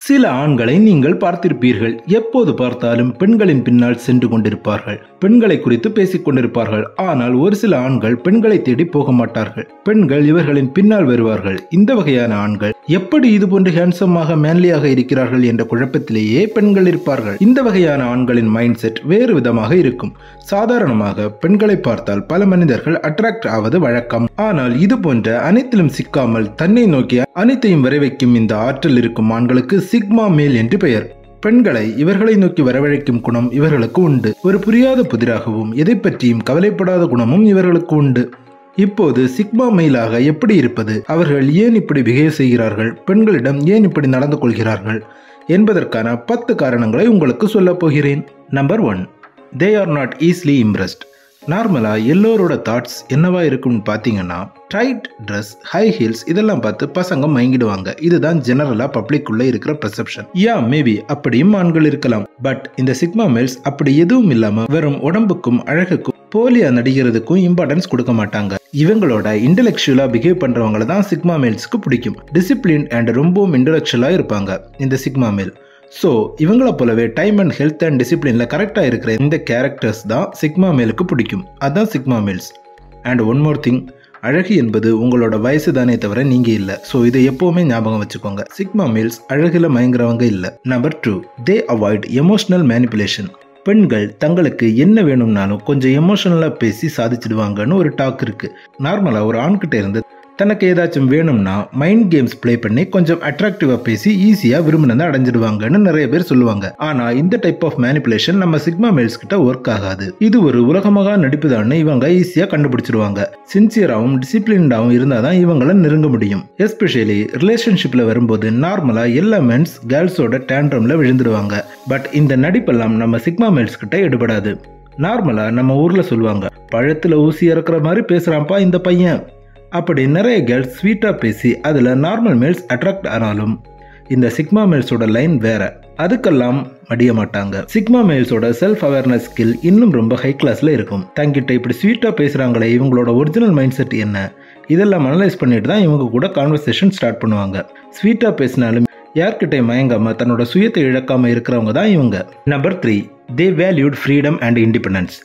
சில ஆண்களை நீங்கள் பார்த்திருப்பீர்கள். எப்போது பார்த்தாலும் பெண்களின் பின்னால் சென்று கொண்டிருப்பார்கள். பெண்களை குறித்து பேசிக் கொண்டிருப்பார்கள். ஆனால் ஒரு சில ஆண்கள் பெண்களை தேடி போக மாட்டார்கள். பெண்கள் இவர்களின் பின்னால் வருவார்கள். இந்த வகையான ஆண்கள் எப்படி இது போன்று ஹேண்ட்ஸமாக மேன்லியாக இருக்கிறார்கள் என்ற குழப்பத்திலேயே பெண்கள் இருப்பார்கள். இந்த வகையான ஆண்களின் மைண்ட் செட் வேறு விதமாக இருக்கும். சாதாரணமாக பெண்களை பார்த்தால் பல மனிதர்கள் அட்ராக்ட் ஆவது வழக்கம். ஆனால் இது போன்ற அனைத்திலும் சிக்காமல் தன்னை நோக்கி அனைத்தையும் வரை வைக்கும் இந்த ஆற்றல் இருக்கும் ஆண்களுக்கு சிக்மா மேல் என்று பெயர். பெண்களை இவர்களை நோக்கி வரவழைக்கும் குணம் இவர்களுக்கு உண்டு. ஒரு புரியாத புதிராகவும் எதை பற்றியும் கவலைப்படாத குணமும் இவர்களுக்கு உண்டு. இப்போது சிக்மா மெயிலாக எப்படி இருப்பது, அவர்கள் ஏன் இப்படி பிஹேவ் செய்கிறார்கள், பெண்களிடம் ஏன் இப்படி நடந்து கொள்கிறார்கள் என்பதற்கான 10 காரணங்களை உங்களுக்கு சொல்ல போகிறேன். Number 1, they are not easily impressed. நார்மலா எல்லோரோட தாட்ஸ் என்னவா இருக்கும்னு பார்த்தீங்கன்னா, டைட் ட்ரெஸ், ஹை ஹீல்ஸ் இதெல்லாம் பார்த்து பசங்க மயங்கிடுவாங்க. இதுதான் ஜெனரலா பப்ளிக் உள்ள இருக்கிற பெர்செப்ஷன். மேபி அப்படியும் ஆண்கள் இருக்கலாம். பட் இந்த சிக்மா மேல்ஸ் அப்படி எதுவும் இல்லாம வெறும் உடம்புக்கும் அழகுக்கும் போலியா நடிக்கிறதுக்கும் இம்பார்ட்டன்ஸ் கொடுக்க மாட்டாங்க. இவங்களோட இன்டெலெக்சுவலா பிஹேவ் பண்றவங்களை தான் சிக்மா மேல்ஸ்க்கு பிடிக்கும். டிசிப்ளின் அண்ட் ரொம்பவும் இன்டெலெக்சுவலா இருப்பாங்க இந்த சிக்மா மேல். ஸோ இவங்கள போலவே டைம் அண்ட் ஹெல்த் அண்ட் டிசிப்ளின்ல கரெக்டாக இருக்கிற இந்த கேரக்டர்ஸ் தான் சிக்மா மேலுக்கு பிடிக்கும். அதுதான் sigma males. And one more thing, அழகு என்பது உங்களோட வயசு தானே தவிர நீங்க இல்லை. ஸோ இதை எப்பவுமே ஞாபகம் வச்சுக்கோங்க. சிக்மா மேல்ஸ் அழகுல மயங்குறவங்க இல்லை. Number 2, they avoid emotional manipulation. பெண்கள் தங்களுக்கு என்ன வேணும்னாலும் கொஞ்சம் எமோஷனலா பேசி சாதிச்சிடுவாங்கன்னு ஒரு டாக் இருக்கு. நார்மலா ஒரு ஆண்கிட்ட இருந்து தனக்கு ஏதாச்சும் வேணும்னா மைண்ட் கேம்ஸ் பிளே பண்ணி கொஞ்சம் அட்ராக்டிவா பேசி ஈஸியா விரும்பினதை அடைஞ்சிடுவாங்கன்னு நிறைய பேர் சொல்லுவாங்க. ஆனா இந்த டைப் ஆஃப் மேனிபுலேஷன் நம்ம சிக்மா மேல்ஸ் கிட்ட ஒர்க் ஆகாது. இது ஒரு உலகமாக நடிப்புதான்னு இவங்க ஈஸியா கண்டுபிடிச்சிருவாங்க. சின்சியராகவும் டிசிப்ளின்டாகவும் இருந்தாதான் இவங்களை நெருங்க முடியும். எஸ்பெஷலி ரிலேஷன்ஷிப்ல வரும்போது நார்மலா எல்லா மென்ஸ் கேர்ள்ஸோட டேண்ட்ரம்ல விழுந்துடுவாங்க. பட் இந்த நடிப்பெல்லாம் நம்ம சிக்மா மேல்ஸ் கிட்ட எடுபடாது. நார்மலா நம்ம ஊர்ல சொல்லுவாங்க, பழத்துல ஊசி இறக்குற மாதிரி பேசுறான்ப்பா இந்த பையன். அப்படி நிறைய கேர்ள்ஸ் ஸ்வீட்டா பேசி அதுல நார்மல் மேல்ஸ் அட்ராக்ட் ஆனாலும் இந்த சிக்மா மேல்ஸோட லைன் வேற. அதுக்கெல்லாம் மடிய மாட்டாங்க. சிக்மா மேல்ஸோட செல்ஃப் அவேர்னஸ் ஸ்கில் இன்னும் ரொம்ப ஹை கிளாஸ்ல இருக்கும். தங்கிட்ட இப்படி ஸ்வீட்டா பேசுறாங்களே, இவங்களோட ஒரிஜினல் மைண்ட் செட் என்ன, இதெல்லாம் அனலைஸ் பண்ணிட்டு தான் இவங்க கூட கான்வர்சேஷன் ஸ்டார்ட் பண்ணுவாங்க. ஸ்வீட்டா பேசினாலும் யார்கிட்ட மயங்காம தன்னோட சுயத்தை இழக்காம இருக்கிறவங்க தான் இவங்க. Number 3, they valued freedom and independence.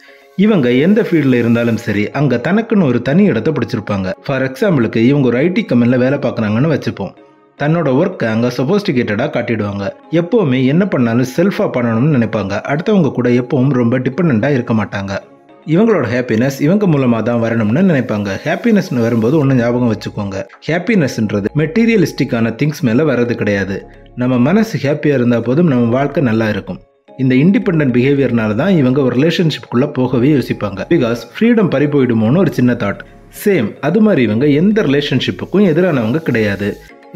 இவங்க எந்த ஃபீல்டில் இருந்தாலும் சரி, அங்கே தனக்குன்னு ஒரு தனி இடத்தை பிடிச்சிருப்பாங்க. ஃபார் எக்ஸாம்பிளுக்கு இவங்க ஒரு ஐடி கம்பெனியில் வேலை பார்க்குறாங்கன்னு வச்சுப்போம். தன்னோட ஒர்க்கை அங்கே சொபோஸ்டிகேட்டடாக காட்டிடுவாங்க. எப்போவுமே என்ன பண்ணாலும் செல்ஃபாக பண்ணணும்னு நினைப்பாங்க. அடுத்தவங்க கூட எப்பவும் ரொம்ப டிபெண்டாக இருக்க மாட்டாங்க. இவங்களோட ஹாப்பினஸ் இவங்க மூலமாக தான் வரணும்னு நினைப்பாங்க. ஹாப்பினஸ்னு வரும்போது ஒன்று ஞாபகம் வச்சுக்கோங்க, ஹாப்பினஸ்ன்றது மெட்டீரியலிஸ்டிக்கான திங்ஸ் மேலே வர்றது கிடையாது. நம்ம மனசு ஹாப்பியாக இருந்தால் போதும் நம்ம வாழ்க்கை நல்லா இருக்கும். இந்த இண்டிபெண்டன்ட் பிஹேவியர்னால தான் இவங்க ஒரு ரிலேஷன்ஷிப்குள்ளே போகவே யோசிப்பாங்க. பிகாஸ் ஃப்ரீடம் பறி போயிடுமோன்னு ஒரு சின்ன தாட். சேம் அது மாதிரி இவங்க எந்த ரிலேஷன்ஷிப்புக்கும் எதிரானவங்க கிடையாது.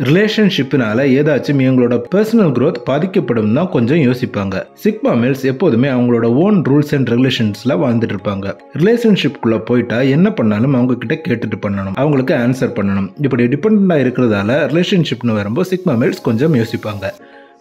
ரிலேஷன்ஷிப்னால ஏதாச்சும் இவங்களோட பர்சனல் growth பாதிக்கப்படும் தான் கொஞ்சம் யோசிப்பாங்க. சிக்மா மேல்ஸ் எப்போதுமே அவங்களோட ஓன் ரூல்ஸ் அண்ட் ரெகுலேஷன்ஸ்ல வாழ்ந்துட்டு இருப்பாங்க. ரிலேஷன்ஷிப்குள்ள போயிட்டா என்ன பண்ணாலும் அவங்க கிட்ட கேட்டுட்டு பண்ணணும், அவங்களுக்கு ஆன்சர் பண்ணணும். இப்படி டிபெண்டா இருக்கிறதால ரிலேஷன்ஷிப்னு வரும்போது சிக்மா மேல்ஸ் கொஞ்சம் யோசிப்பாங்க.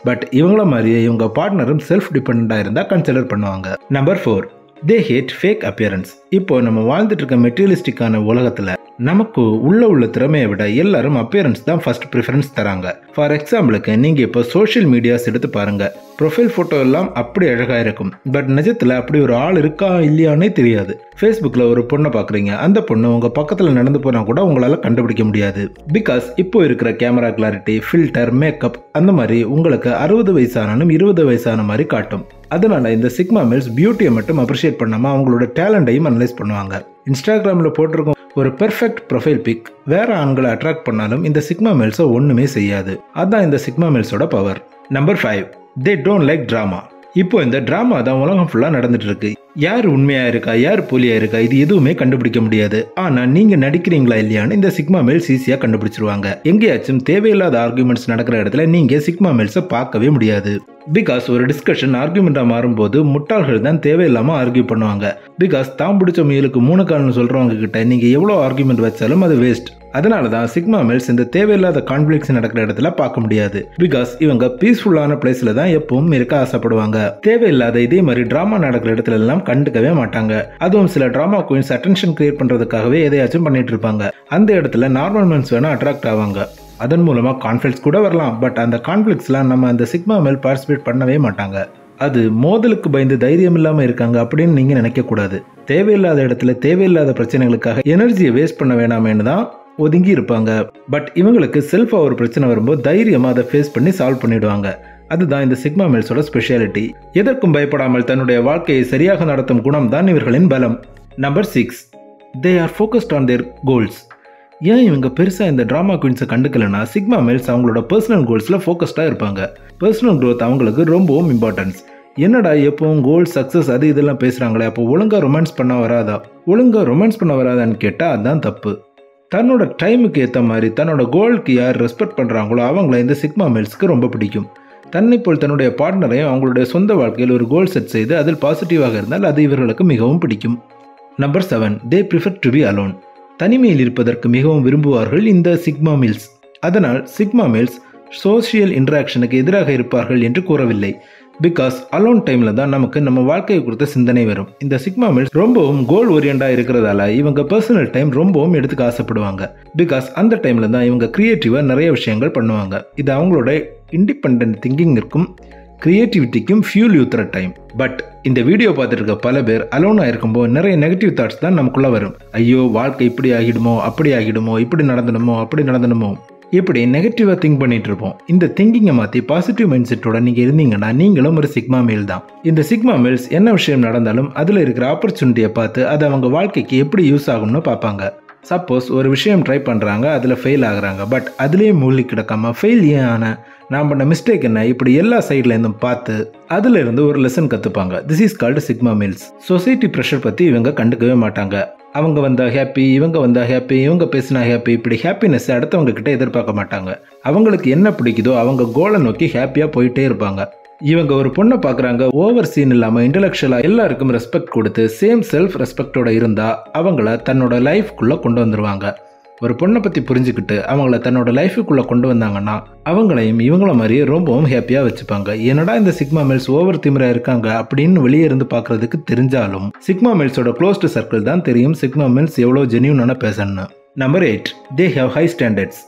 பட் இவங்கள மாதிரியே இவங்க பார்ட்னரும் செல்ஃப் டிபெண்டா இருந்தா கன்சிடர் பண்ணுவாங்க. Number 4, they hate fake appearance. இப்போ நம்ம வாழ்ந்துட்டு இருக்க மெட்டீரியலிஸ்டிக்கான உலகத்துல நமக்கு உள்ள திறமையை விட எல்லாரும் அப்பியரன்ஸ் தான் ஃபர்ஸ்ட் ப்ரிஃபரன்ஸ் தராங்க. ஃபார் எக்ஸாம்பிளுக்கு நீங்க இப்போ சோஷியல் மீடியாஸ் எடுத்து பாருங்க. ப்ரொஃபைல் போட்டோ எல்லாம் அப்படி அழகா இருக்கும். பட் நிஜத்துல அப்படி ஒரு ஆள் இருக்கா இல்லையானே தெரியாது. ஃபேஸ்புக்ல ஒரு பொண்ணை பாக்குறீங்க, அந்த பொண்ணு உங்க பக்கத்துல நடந்து போனா கூட உங்களால கண்டுபிடிக்க முடியாது. பிகாஸ் இப்போ இருக்கிற கேமரா கிளாரிட்டி, ஃபில்டர், மேக்கப் அந்த மாதிரி உங்களுக்கு 60 வயசானாலும் 20 வயசான மாதிரி காட்டும். அதனால இந்த சிக்மா மேல்ஸ் பியூட்டியை மட்டும் அப்ரிஷியேட் பண்ணாம அவங்களோட டேலண்டையும் அனலைஸ் பண்ணுவாங்க. இன்ஸ்டாகிராம்ல போட்டிருக்கும் ஒரு பெர்ஃபெக்ட் ப்ரொஃபைல் பிக் வேற ஆண்களை அட்ராக்ட் பண்ணாலும் இந்த சிக்மா மேல்ஸை ஒண்ணுமே செய்யாது. அதான் இந்த சிக்மா மேல்ஸோட பவர். Number 5, they don't like drama. இப்போ இந்த டிராமா தான் உலகம் ஃபுல்லா நடந்துட்டு இருக்கு. யார் உண்மையா இருக்கா, யார் போலியா இருக்கா, இது எதுவுமே கண்டுபிடிக்க முடியாது. ஆனா நீங்க நடிக்கிறீங்களா இல்லையான்னு இந்த சிக்மா மேல்ஸ் ஈஸியா கண்டுபிடிச்சிருவாங்க. எங்கேயாச்சும் தேவையில்லாத ஆர்குமெண்ட்ஸ் நடக்கிற இடத்துல நீங்க சிக்மா மேல்ஸை பார்க்கவே முடியாது. பிகாஸ் ஒரு டிஸ்கஷன் ஆர்குமெண்டா மாறும்போது முட்டாள்கள் தான் தேவையில்லாம ஆர்கியூ பண்ணுவாங்க. பிகாஸ் தான் பிடிச்ச முயலுக்கு 3 கால்னு சொல்றவங்க கிட்ட நீங்க எவ்வளவு ஆர்குமெண்ட் வச்சாலும் அது வேஸ்ட். அதனால தான் சிக்மா மேல்ஸ் இந்த தேவையில்லாத கான்ஃபிளிக்ஸ் நடக்கிற இடத்துல பார்க்க முடியாது. பிகாஸ் இவங்க பீஸ்ஃபுல்லான பிளேஸ்ல தான் எப்பவும் இருக்க ஆசைப்படுவாங்க. தேவையில்லாத இதே மாதிரி டிராமா நடக்கிற இடத்துல எல்லாம் கண்டுக்கவே மாட்டாங்க. அதுவும் சில டிராமா குயின்ஸ் அட்டென்ஷன் கிரியேட் பண்றதுக்காகவே எதையாச்சும் பண்ணிட்டு இருப்பாங்க. அந்த இடத்துல நார்மல் மென்ஸ் வேணா அட்ராக்ட் ஆவாங்க. அதன் மூலமா கான்ஃபிளிக்ஸ் கூட வரலாம். பட் அந்த கான்ஃபிளிக்ஸ்லாம் நம்ம அந்த சிக்மா மேல் பார்ட்டிசிபேட் பண்ணவே மாட்டாங்க. அது மோதலுக்கு பயந்து தைரியம் இல்லாம இருக்காங்க அப்படின்னு நீங்க நினைக்க கூடாது. தேவையில்லாத இடத்துல தேவையில்லாத பிரச்சனைகளுக்காக எனர்ஜியை வேஸ்ட் பண்ண வேணாமேன்னு தான் ஒதுங்கி இருப்பாங்க. பட் இவங்களுக்கு செல்ஃபா ஒரு பிரச்சனை வரும்போது தைரியமா அதை ஃபேஸ் பண்ணி சால்வ் பண்ணிடுவாங்க. அதுதான் இந்த சிக்மா மேல்ஸோட ஸ்பெஷாலிட்டி. எதற்கும் பயப்படாமல் தன்னுடைய வாழ்க்கையை சரியாக நடத்தும் குணம் தான் இவர்களின் பலம். Number 6, they are focused on their goals. ஏன் இவங்க பெருசா இந்த டிராமா குயின்ஸை கண்டுக்கலன்னா, சிக்மா மேல்ஸ் அவங்களோட பர்சனல் கோல்ஸ்ல ஃபோக்கஸ்டா இருப்பாங்க. பர்சனல் க்ரோத் அவங்களுக்கு ரொம்பவும் இம்பார்ட்டன்ஸ். என்னடா எப்பவும் கோல் சக்சஸ் அது இதெல்லாம் பேசுறாங்களே, அப்போ ஒழுங்கா ரொமான்ஸ் பண்ண வராதான்னு கேட்டா அதுதான் தப்பு. தன்னோட டைமுக்கு ஏற்ற மாதிரி தன்னோட கோலுக்கு யார் ரெஸ்பெக்ட் பண்ணுறாங்களோ அவங்கள இந்த சிக்மா மேல்ஸ்க்கு ரொம்ப பிடிக்கும். தன்னை போல் தன்னுடைய பார்ட்னரையும் அவங்களுடைய சொந்த வாழ்க்கையில் ஒரு கோல் செட் செய்து அதில் பாசிட்டிவாக இருந்தால் அது இவர்களுக்கு மிகவும் பிடிக்கும். Number 7, they prefer to be alone. தனிமையில் இருப்பதற்கு மிகவும் விரும்புவார்கள் இந்த சிக்மா மேல்ஸ். அதனால் சிக்மா மேல்ஸ் சோசியல் இன்டராக்ஷனுக்கு எதிராக இருப்பார்கள் என்று கூறவில்லை. பிகாஸ் அலோன் டைம்ல தான் நமக்கு நம்ம வாழ்க்கையை குறித்த சிந்தனை வரும். இந்த சிக்மா மேல்ஸ் ரொம்பவும் கோல் ஓரியண்டா இருக்கிறதால இவங்க பர்சனல் டைம் ரொம்பவும் எடுத்துக்க ஆசைப்படுவாங்க. பிகாஸ் அந்த டைம்ல தான் இவங்க கிரியேட்டிவா நிறைய விஷயங்கள் பண்ணுவாங்க. இது அவங்களோட இண்டிபெண்டன்ட் திங்கிங்கிற்கும் கிரியேட்டிவிட்டிக்கும் ஃபியூல் ஊத்துற டைம். பட் இந்த வீடியோ பார்த்துட்டு இருக்க பல பேர் அலோனா இருக்கும்போது நிறைய நெகட்டிவ் தாட்ஸ் தான் நமக்குள்ள வரும். ஐயோ வாழ்க்கை இப்படி ஆகிடுமோ, அப்படி ஆகிடுமோ, இப்படி நடந்தணுமோ இப்படி நெகட்டிவாக திங்க் பண்ணிட்டு இருப்போம். இந்த திங்கிங்கை மாற்றி பாசிட்டிவ் மைண்ட் செட்டோட நீங்கள் இருந்தீங்கன்னா நீங்களும் ஒரு சிக்மா மேல் தான். இந்த சிக்மா மேல்ஸ் என்ன விஷயம் நடந்தாலும் அதில் இருக்கிற ஆப்பர்ச்சுனிட்டியை பார்த்து அது அவங்க வாழ்க்கைக்கு எப்படி யூஸ் ஆகும்னு பார்ப்பாங்க. சப்போஸ் ஒரு விஷயம் ட்ரை பண்ணுறாங்க, அதில் ஃபெயில் ஆகுறாங்க. பட் அதுலேயே மூழ்கி கிடக்காம ஃபெயில் ஏன் ஆன, நான் பண்ண மிஸ்டேக் என்ன, இப்படி எல்லா சைட்லேருந்தும் பார்த்து அதுல இருந்து ஒரு லெசன் கற்றுப்பாங்க. This is called sigma males. Society pressure பற்றி இவங்க கண்டுக்கவே மாட்டாங்க. அவங்க வந்தா ஹாப்பி, இவங்க வந்தா ஹாப்பி, இவங்க பேசினா ஹாப்பி, இப்படி ஹாப்பினஸ் அடுத்தவங்க கிட்ட எதிர்பார்க்க மாட்டாங்க. அவங்களுக்கு என்ன பிடிக்குதோ அவங்க கோலை நோக்கி ஹாப்பியாக போயிட்டே இருப்பாங்க. இவங்க ஒரு பொண்ணை பார்க்குறாங்க, ஓவர் சீன் இல்லாமல் இன்டெலெக்சுவலாக எல்லாருக்கும் ரெஸ்பெக்ட் கொடுத்து சேம் செல்ஃப் ரெஸ்பெக்டோட இருந்தால் அவங்கள தன்னோட லைஃப்குள்ளே கொண்டு வந்துடுவாங்க. ஒரு பொண்ணை பற்றி புரிஞ்சுக்கிட்டு அவங்கள தன்னோட லைஃபுக்குள்ளே கொண்டு வந்தாங்கன்னா அவங்களையும் இவங்கள மாதிரியே ரொம்பவும் ஹாப்பியாக வச்சுப்பாங்க. என்னடா இந்த சிக்மா மேல்ஸ் ஓவர் திமிரா இருக்காங்க அப்படின்னு வெளியே இருந்து பார்க்கறதுக்கு தெரிஞ்சாலும் சிக்மா மேல்ஸோட க்ளோஸ்டு சர்க்கிள் தான் தெரியும் சிக்மா மேல்ஸ் எவ்வளோ ஜென்யூனான பேசணும்னு. Number 8, they have high standards.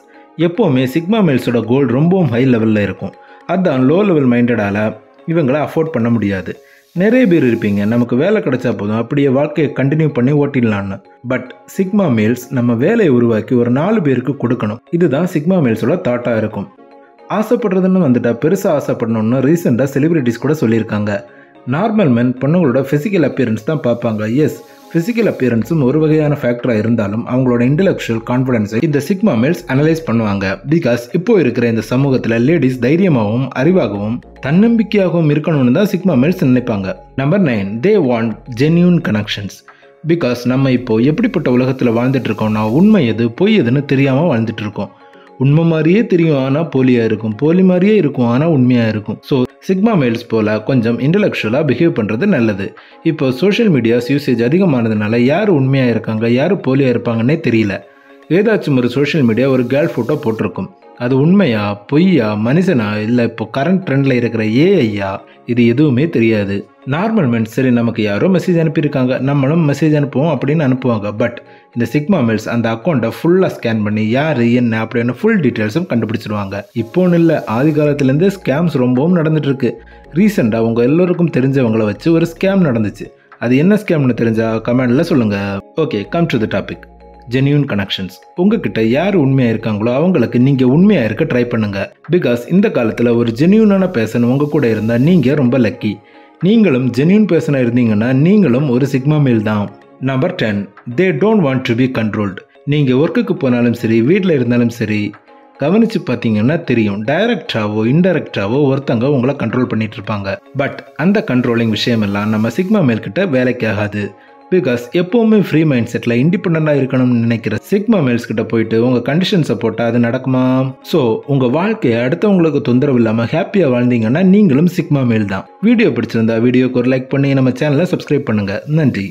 எப்போவுமே சிக்மா மேல்ஸோட கோல் ரொம்பவும் ஹை லெவலில் இருக்கும். அதுதான் லோ லெவல் மைண்டடால் இவங்களை அஃபோர்ட் பண்ண முடியாது. நிறைய பேர் இருப்பீங்க, நமக்கு வேலை கிடைச்சா போதும் அப்படியே வாழ்க்கையை கண்டினியூ பண்ணி ஓட்டிடலான்னு. பட் சிக்மா மேல்ஸ் நம்ம வேலையை உருவாக்கி ஒரு 4 பேருக்கு கொடுக்கணும். இதுதான் சிக்மா மேல்ஸோட தாட்டாக இருக்கும். ஆசைப்படுறதுன்னு வந்துட்டா பெருசாக ஆசைப்படணும்னு ரீசெண்டாக செலிபிரிட்டிஸ் கூட சொல்லியிருக்காங்க. நார்மல் மென் பொண்ணுங்களோட ஃபிசிக்கல் அப்பியரன்ஸ் தான் பார்ப்பாங்க. எஸ், ஃபிசிக்கல் அப்பியரன்ஸும் ஒரு வகையான ஃபேக்டராக இருந்தாலும் அவங்களோட இன்டெலெக்சுவல் கான்ஃபிடன்ஸை இந்த சிக்மா மேல்ஸ் அனலைஸ் பண்ணுவாங்க. பிகாஸ் இப்போ இருக்கிற இந்த சமூகத்தில் லேடிஸ் தைரியமாகவும் அறிவாகவும் தன்னம்பிக்கையாகவும் இருக்கணும்னு தான் சிக்மா மேல்ஸ் நினைப்பாங்க. Number 9, they want genuine connections. Because நம்ம இப்போ எப்படிப்பட்ட உலகத்தில் வாழ்ந்துட்டு இருக்கோம்னா உண்மை எது பொய் எதுன்னு தெரியாமல் வாழ்ந்துட்டு இருக்கோம். உண்மை மாதிரியே தெரியும் ஆனால் போலியாக இருக்கும், போலி மாதிரியே இருக்கும் ஆனால் உண்மையாக இருக்கும். ஸோ சிக்மா மேல்ஸ் போல் கொஞ்சம் இன்டெலெக்சுவலாக பிஹேவ் பண்ணுறது நல்லது. இப்போ சோஷியல் மீடியாஸ் யூசேஜ் அதிகமானதுனால யார் உண்மையாக இருக்காங்க யார் போலியாக இருப்பாங்கன்னே தெரியல. ஏதாச்சும் ஒரு சோஷியல் மீடியா ஒரு கேர்ள் ஃபோட்டோ போட்டிருக்கும், அது உண்மையா பொய்யா மனுஷனா இல்லை இப்போ கரண்ட் ட்ரெண்டில் இருக்கிற ஏஐயா, இது எதுவுமே தெரியாது. நார்மல் மென் சரி நமக்கு யாரோ மெசேஜ் அனுப்பியிருக்காங்க நம்மளும் மெசேஜ் அனுப்புவோம் அப்படின்னு அனுப்புவாங்க. பட் இந்த சிக்மா மேல்ஸ் அந்த அக்கௌண்ட்டை ஃபுல்லாக ஸ்கேன் பண்ணி யார் என்ன அப்படின்னு ஃபுல் டீட்டெயில்ஸும் கண்டுபிடிச்சிருவாங்க. இப்போன்னு இல்லை, ஆதி காலத்துலேருந்தே ஸ்கேம்ஸ் ரொம்பவும் நடந்துட்டு இருக்கு. ரீசெண்டாக உங்கள் எல்லோருக்கும் தெரிஞ்சவங்களை வச்சு ஒரு ஸ்கேம் நடந்துச்சு. அது என்ன ஸ்கேம்னு தெரிஞ்சா கமெண்ட்ல சொல்லுங்க. Okay, come to the topic. Genuine connections. உங்ககிட்ட யார் உண்மையாக இருக்காங்களோ அவங்களுக்கு நீங்கள் உண்மையாக இருக்க ட்ரை பண்ணுங்க. பிகாஸ் இந்த காலத்தில் ஒரு ஜென்யூனான பேர்சன் உங்கள் கூட இருந்தால் நீங்கள் ரொம்ப லக்கி. நீங்களும் ஜென்யூன் பேர்சனாக இருந்தீங்கன்னா நீங்களும் ஒரு சிக்மா மேல் தான். Number 10, they don't want to be controlled. நீங்கள் ஒர்க்குக்கு போனாலும் சரி வீட்டில் இருந்தாலும் சரி கவனித்து பார்த்தீங்கன்னா தெரியும், டைரக்டாவோ இன்டைரக்டாவோ ஒருத்தங்க உங்களை கண்ட்ரோல் பண்ணிட்டு இருப்பாங்க. பட் அந்த கண்ட்ரோலிங் விஷயமெல்லாம் நம்ம சிக்மா மேல்கிட்ட வேலைக்கு ஆகாது. பிகாஸ் எப்போவுமே ஃப்ரீ மைண்ட் செட்டில் இண்டிபெண்டாக இருக்கணும்னு நினைக்கிற சிக்மா மேல்ஸ் கிட்ட போயிட்டு உங்கள் கண்டிஷன்ஸை போட்டால் அது நடக்குமா? ஸோ உங்கள் வாழ்க்கையை அடுத்தவங்களுக்கு தொந்தரவு இல்லாமல் ஹாப்பியாக வாழ்ந்தீங்கன்னா நீங்களும் சிக்மா மேல் தான். வீடியோ பிடிச்சிருந்தா வீடியோக்கு ஒரு லைக் பண்ணி நம்ம சேனலை சப்ஸ்கிரைப் பண்ணுங்கள். நன்றி.